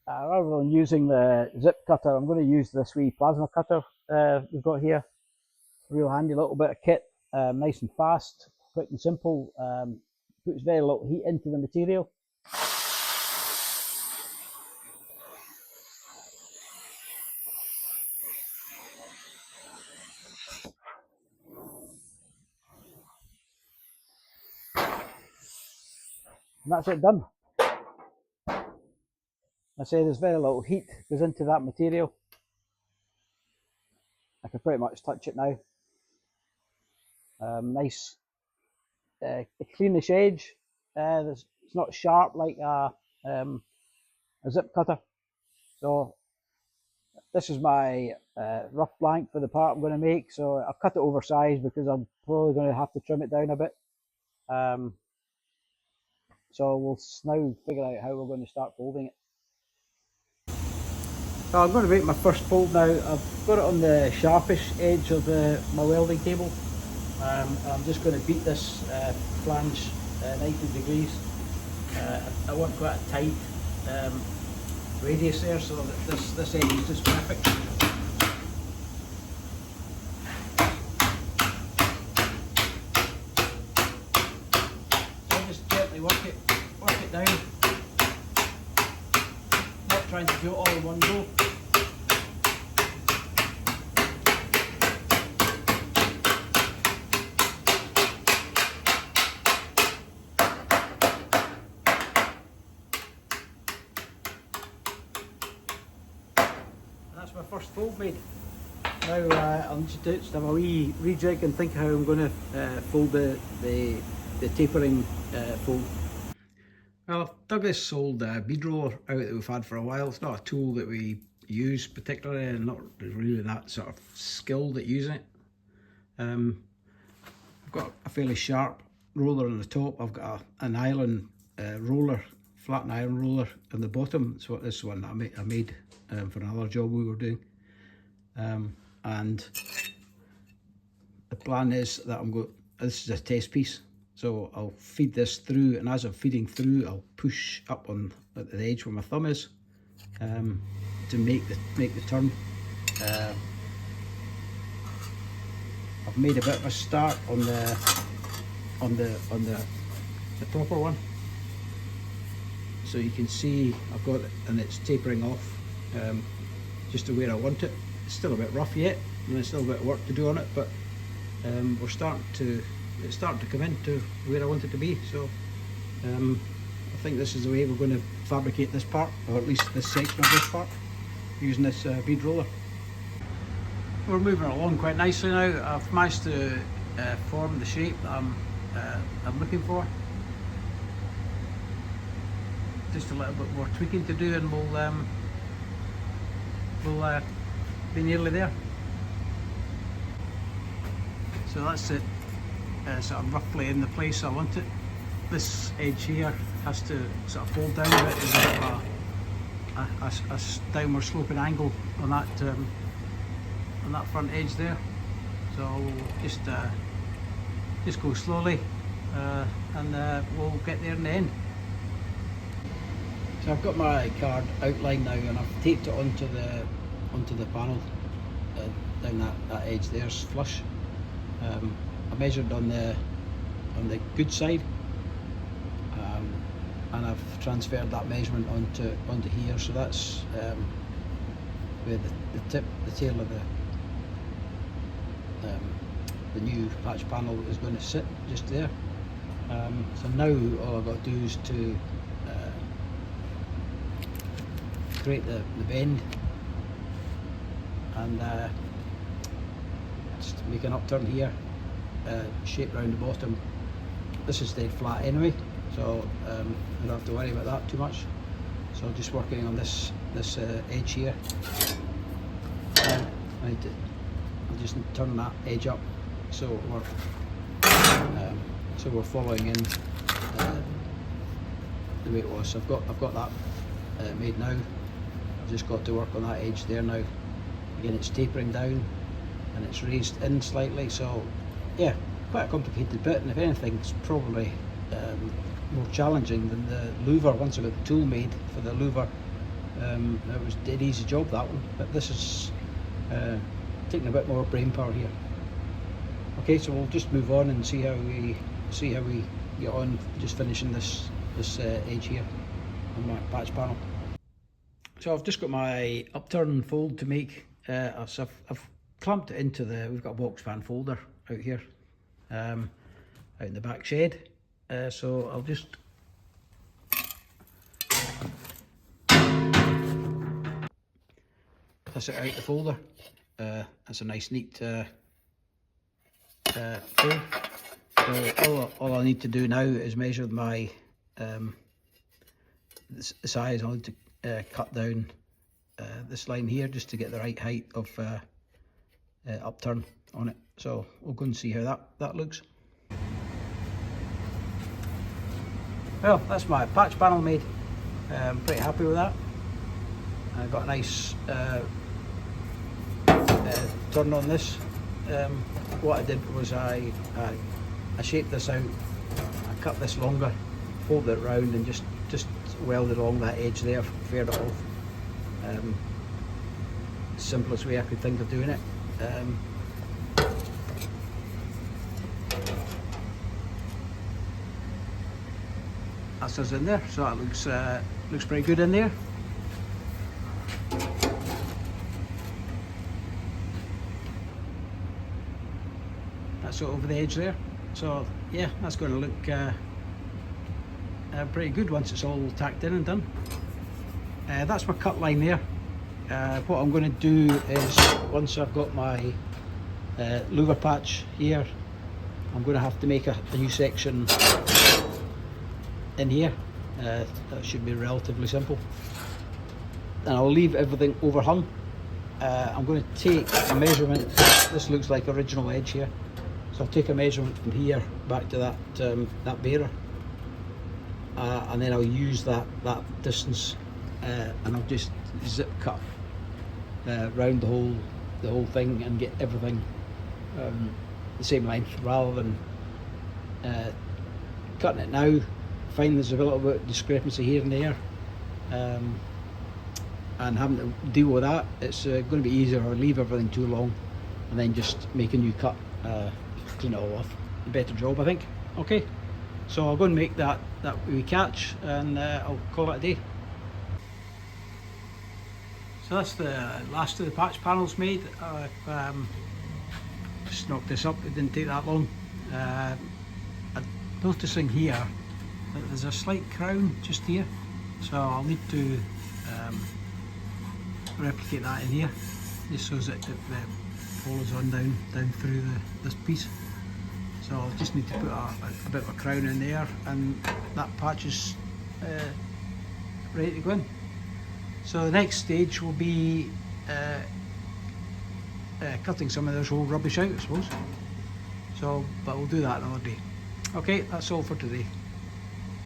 Rather than using the zip cutter, I'm going to use this wee plasma cutter we've got here. Real handy little bit of kit, nice and fast, quick and simple, puts very little heat into the material. And that's it done. I say there's very little heat goes into that material. I can pretty much touch it now. Nice, cleanish edge. It's not sharp like a zip cutter. So this is my rough blank for the part I'm going to make. So I've cut it oversized because I'm probably going to have to trim it down a bit. So we'll now figure out how we're going to start folding it. So I'm going to make my first fold now. I've got it on the sharpish edge of my welding table. I'm just going to beat this flange 90 degrees. I want quite a tight radius there, so that this edge is just perfect. So just gently work it down. Not trying to do it all in one go. That's my first fold made. Now I'll just have a wee rejig and think how I'm going to fold the tapering fold. Well, I've dug this old bead roller out that we've had for a while. It's not a tool that we use particularly, and not really that sort of skilled at using it. I've got a fairly sharp roller on the top. I've got an iron roller, flat iron roller on the bottom. It's what this one I made for another job we were doing. And the plan is that this is a test piece. So I'll feed this through, and as I'm feeding through, I'll push up at the edge where my thumb is to make the turn. I've made a bit of a start on the proper one, so you can see I've got it, and it's tapering off just to where I want it. It's still a bit rough yet, and there's still a bit of work to do on it, but it's starting to come into where I want it to be. So I think this is the way we're going to fabricate this part, or at least this section of this part, using this bead roller. We're moving along quite nicely now. I've managed to form the shape that I'm looking for. Just a little bit more tweaking to do, and we'll be nearly there. So that's it, sort of roughly in the place I want it. This edge here has to sort of fold down a bit. There's a bit of a downward sloping angle on that front edge there. So we'll just go slowly, and we'll get there in the end. So I've got my card outlined now, and I've taped it onto the panel down that edge there's flush. I measured on the good side, and I've transferred that measurement onto here. So that's where the tail of the new patch panel is going to sit, just there. So now all I've got to do is to create the bend, and just make an upturn here, shape round the bottom. This is dead flat anyway, so I don't have to worry about that too much. So just working on this edge here. I'll just turn that edge up, so we're following in the way it was. So I've got that made now. I've just got to work on that edge there now. Again, it's tapering down and it's raised in slightly, so yeah, quite a complicated bit, and if anything, it's probably more challenging than the louver. Once I got the tool made for the louver, That was a dead easy job, that one, but this is taking a bit more brain power here. Okay, so we'll just move on and see how we get on just finishing this edge here on my patch panel. So I've just got my upturn fold to make. So I've clamped it into we've got a box fan folder out here, out in the back shed. So I'll just this it out the folder. That's a nice neat fold. So all I need to do now is measure my the size. I'll need to cut down this line here just to get the right height of upturn on it. So we'll go and see how that looks. Well, that's my patch panel made. I'm pretty happy with that. I got a nice turn on this. What I did was I shaped this out. I cut this longer, folded it round, and just welded along that edge there, faired it off. Simplest way I could think of doing it. That's us in there, so that looks pretty good in there. That's it over the edge there. So yeah, that's going to look pretty good once it's all tacked in and done. That's my cut line there. What I'm going to do is, once I've got my louver patch here, I'm going to have to make a new section in here. That should be relatively simple. And I'll leave everything overhung. I'm going to take a measurement. This looks like original edge here. So I'll take a measurement from here back to that bearer. And then I'll use that distance, and I'll just zip cut round the whole thing and get everything the same length, rather than cutting it now, find there's a little bit of discrepancy here and there, and having to deal with that. It's going to be easier to leave everything too long and then just make a new cut, clean it all off. A better job, I think. Okay, so I'll go and make that wee catch, and I'll call it a day. So that's the last of the patch panels made. I've just knocked this up, it didn't take that long. I'm noticing here that there's a slight crown just here, so I'll need to replicate that in here, just so that it follows on down through this piece. So I'll just need to put a bit of a crown in there, and that patch is ready to go in. So the next stage will be cutting some of this old rubbish out, I suppose. So, but we'll do that another day. Okay, that's all for today.